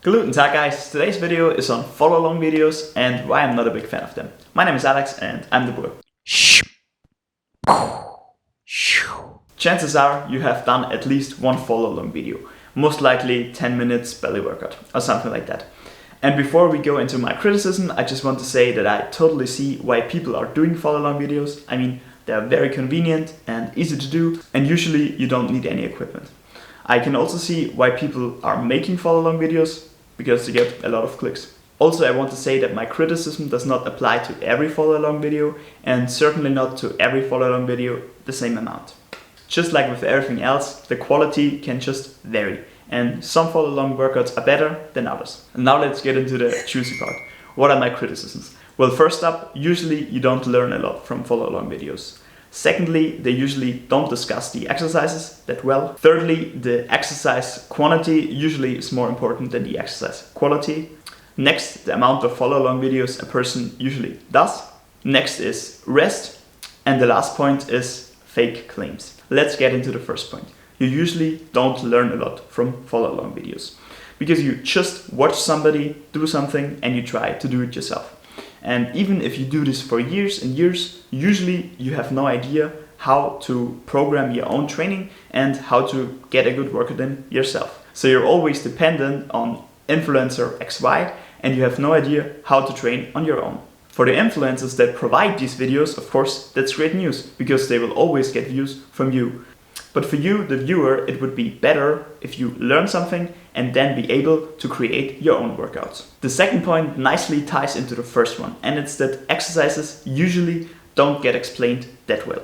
Guten Tag guys, today's video is on follow along videos and why I'm not a big fan of them. My name is Alex and I'm the boy. Chances are you have done at least one follow along video, most likely 10 minutes belly workout or something like that. And before we go into my criticism, I just want to say that I totally see why people are doing follow along videos. I mean, they're very convenient and easy to do, and usually you don't need any equipment. I can also see why people are making follow along videos, because they get a lot of clicks. Also, I want to say that my criticism does not apply to every follow along video, and certainly not to every follow along video the same amount. Just like with everything else, the quality can just vary, and some follow along workouts are better than others. And now let's get into the juicy part. What are my criticisms? Well, first up, usually you don't learn a lot from follow along videos. Secondly, they usually don't discuss the exercises that well. Thirdly, the exercise quantity usually is more important than the exercise quality. Next, the amount of follow-along videos a person usually does. Next is rest. And the last point is fake claims. Let's get into the first point. You usually don't learn a lot from follow-along videos, because you just watch somebody do something and you try to do it yourself. And even if you do this for years and years, usually you have no idea how to program your own training and how to get a good workout in yourself. So you're always dependent on influencer XY and you have no idea how to train on your own. For the influencers that provide these videos, of course, that's great news, because they will always get views from you. But for you, the viewer, it would be better if you learn something and then be able to create your own workouts. The second point nicely ties into the first one, and it's that exercises usually don't get explained that well.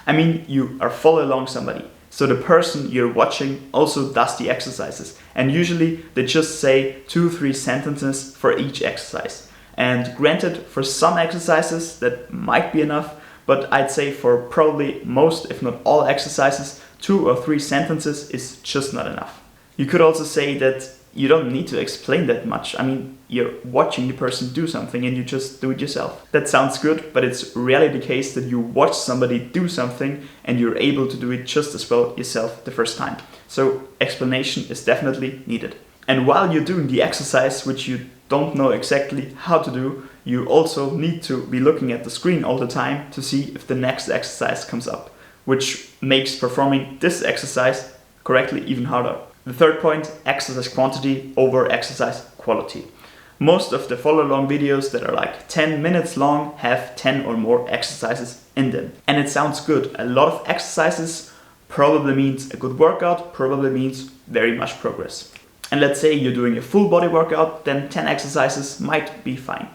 I mean, you are following along somebody, so the person you're watching also does the exercises, and usually they just say 2-3 sentences for each exercise. And granted, for some exercises that might be enough, but I'd say for probably most, if not all exercises, 2 or 3 sentences is just not enough. You could also say that you don't need to explain that much. I mean, you're watching the person do something and you just do it yourself. That sounds good, but it's rarely the case that you watch somebody do something and you're able to do it just as well yourself the first time. So explanation is definitely needed. And while you're doing the exercise, which you don't know exactly how to do, you also need to be looking at the screen all the time to see if the next exercise comes up, which makes performing this exercise correctly even harder. The third point, exercise quantity over exercise quality. Most of the follow along videos that are like 10 minutes long have 10 or more exercises in them. And it sounds good. A lot of exercises probably means a good workout, probably means very much progress. And let's say you're doing a full body workout, then 10 exercises might be fine.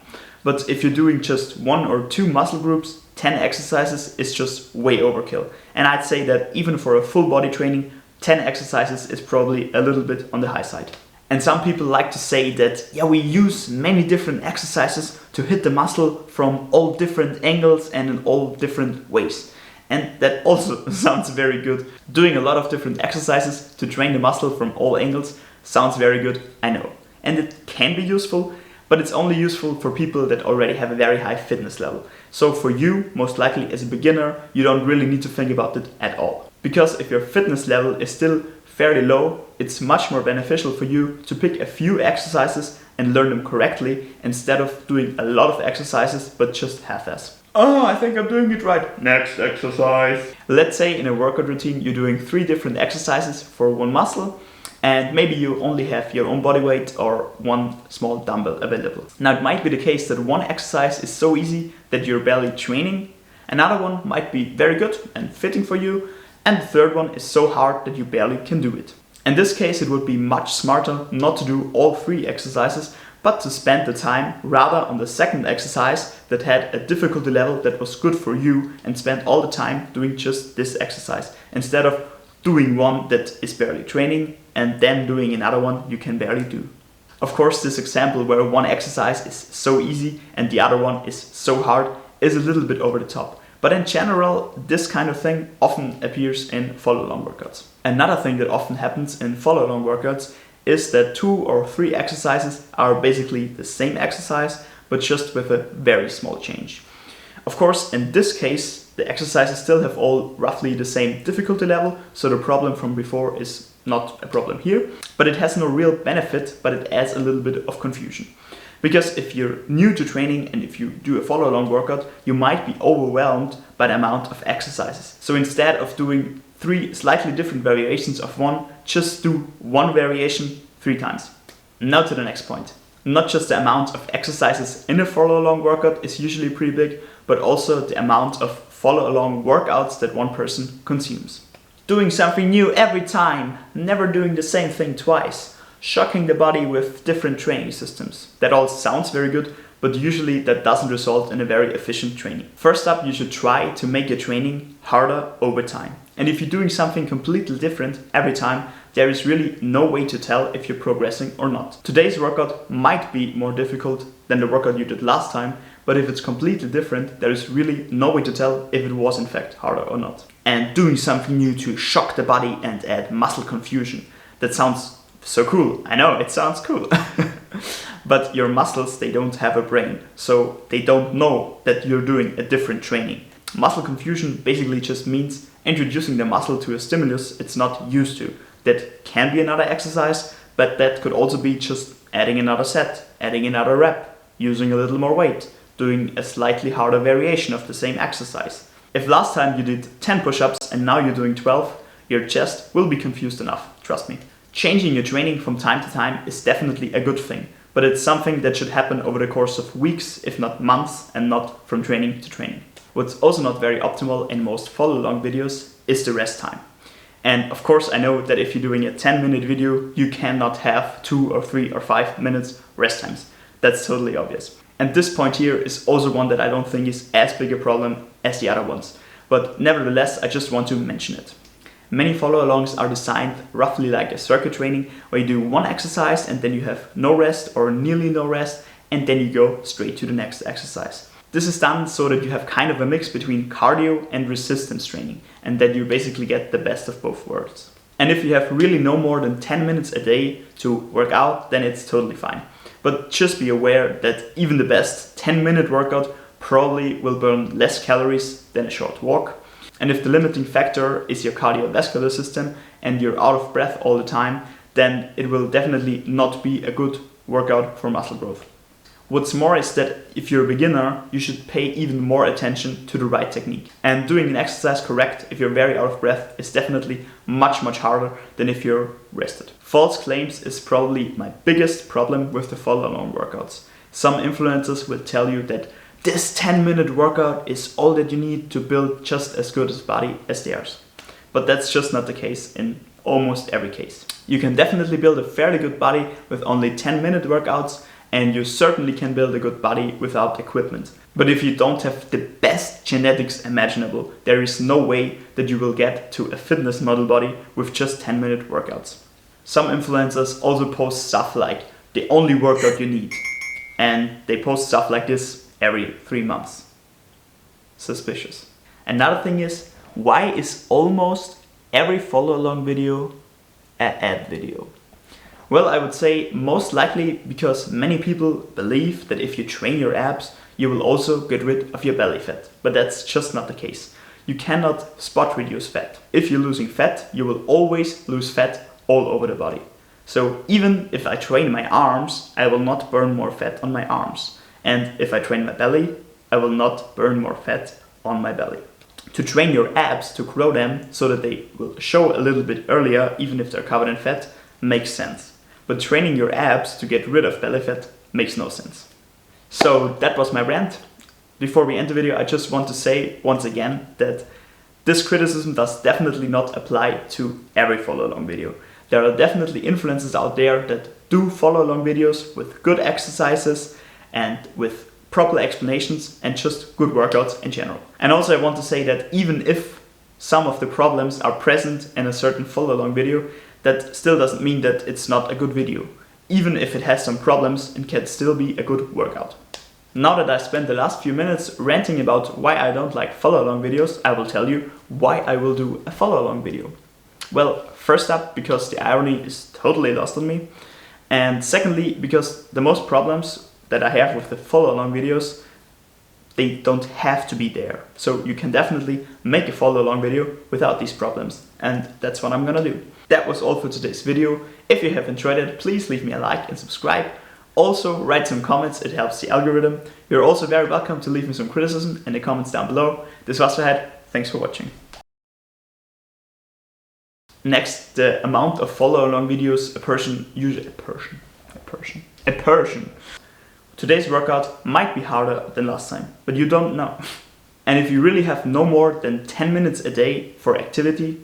But if you're doing just 1 or 2 muscle groups, 10 exercises is just way overkill. And I'd say that even for a full body training, 10 exercises is probably a little bit on the high side. And some people like to say that, yeah, we use many different exercises to hit the muscle from all different angles and in all different ways. And that also sounds very good. Doing a lot of different exercises to train the muscle from all angles sounds very good, I know. And it can be useful, but it's only useful for people that already have a very high fitness level. So for you, most likely as a beginner, you don't really need to think about it at all. Because if your fitness level is still fairly low, it's much more beneficial for you to pick a few exercises and learn them correctly, instead of doing a lot of exercises but just half-ass. Oh, I think I'm doing it right. Next exercise. Let's say in a workout routine you're doing 3 different exercises for one muscle, and maybe you only have your own body weight or 1 small dumbbell available. Now it might be the case that one exercise is so easy that you're barely training, another one might be very good and fitting for you, and the third one is so hard that you barely can do it. In this case, it would be much smarter not to do all 3 exercises, but to spend the time rather on the second exercise that had a difficulty level that was good for you, and spend all the time doing just this exercise, instead of doing one that is barely training and then doing another one you can barely do. Of course, this example where one exercise is so easy and the other one is so hard is a little bit over the top. But in general, this kind of thing often appears in follow-along workouts. Another thing that often happens in follow-along workouts is that 2 or 3 exercises are basically the same exercise, but just with a very small change. Of course, in this case, the exercises still have all roughly the same difficulty level, so the problem from before is not a problem here, but it has no real benefit, but it adds a little bit of confusion. Because if you're new to training and if you do a follow along workout, you might be overwhelmed by the amount of exercises. So instead of doing 3 slightly different variations of one, just do one variation 3 times. Now to the next point. Not just the amount of exercises in a follow along workout is usually pretty big, but also the amount of follow along workouts that one person consumes. Doing something new every time, never doing the same thing twice, shocking the body with different training systems. That all sounds very good, but usually that doesn't result in a very efficient training. First up, you should try to make your training harder over time. And if you're doing something completely different every time, there is really no way to tell if you're progressing or not. Today's workout might be more difficult than the workout you did last time, but if it's completely different, there is really no way to tell if it was in fact harder or not. And doing something new to shock the body and add muscle confusion. That sounds so cool. I know, it sounds cool. But your muscles, they don't have a brain, so they don't know that you're doing a different training. Muscle confusion basically just means introducing the muscle to a stimulus it's not used to. That can be another exercise, but that could also be just adding another set, adding another rep, using a little more weight, doing a slightly harder variation of the same exercise. If last time you did 10 push-ups and now you're doing 12, your chest will be confused enough, trust me. Changing your training from time to time is definitely a good thing, but it's something that should happen over the course of weeks, if not months, and not from training to training. What's also not very optimal in most follow-along videos is the rest time. And of course I know that if you're doing a 10-minute video, you cannot have 2 or 3 or 5 minutes rest times. That's totally obvious. And this point here is also one that I don't think is as big a problem as the other ones. But nevertheless, I just want to mention it. Many follow-alongs are designed roughly like a circuit training, where you do one exercise and then you have no rest or nearly no rest, and then you go straight to the next exercise. This is done so that you have kind of a mix between cardio and resistance training, and that you basically get the best of both worlds. And if you have really no more than 10 minutes a day to work out, then it's totally fine. But just be aware that even the best 10-minute workout probably will burn less calories than a short walk. And if the limiting factor is your cardiovascular system and you're out of breath all the time, then it will definitely not be a good workout for muscle growth. What's more is that if you're a beginner, you should pay even more attention to the right technique. And doing an exercise correct if you're very out of breath is definitely much harder than if you're rested. False claims is probably my biggest problem with the follow-along workouts. Some influencers will tell you that this 10-minute workout is all that you need to build just as good a body as theirs. But that's just not the case in almost every case. You can definitely build a fairly good body with only 10-minute workouts, and you certainly can build a good body without equipment. But if you don't have the best genetics imaginable, there is no way that you will get to a fitness model body with just 10-minute workouts. Some influencers also post stuff like the only workout you need, and they post stuff like this every 3 months. Suspicious. Another thing is, why is almost every follow-along video an ad video? Well, I would say most likely because many people believe that if you train your abs, you will also get rid of your belly fat. But that's just not the case. You cannot spot reduce fat. If you're losing fat, you will always lose fat all over the body. So even if I train my arms, I will not burn more fat on my arms. And if I train my belly, I will not burn more fat on my belly. To train your abs, to grow them so that they will show a little bit earlier, even if they're covered in fat, makes sense. But training your abs to get rid of belly fat makes no sense. So that was my rant. Before we end the video, I just want to say once again that this criticism does definitely not apply to every follow-along video. There are definitely influencers out there that do follow-along videos with good exercises and with proper explanations and just good workouts in general. And also I want to say that even if some of the problems are present in a certain follow-along video, that still doesn't mean that it's not a good video. Even if it has some problems, it can still be a good workout. Now that I spent the last few minutes ranting about why I don't like follow-along videos, I will tell you why I will do a follow-along video. Well, first up, because the irony is totally lost on me. And secondly, because the most problems that I have with the follow-along videos they don't have to be there. So you can definitely make a follow along video without these problems. And that's what I'm gonna do. That was all for today's video. If you have enjoyed it, please leave me a like and subscribe. Also write some comments, it helps the algorithm. You're also very welcome to leave me some criticism in the comments down below. This was Fahad, thanks for watching. Next, the amount of follow along videos a person. Today's workout might be harder than last time, but you don't know. And if you really have no more than 10 minutes a day for activity,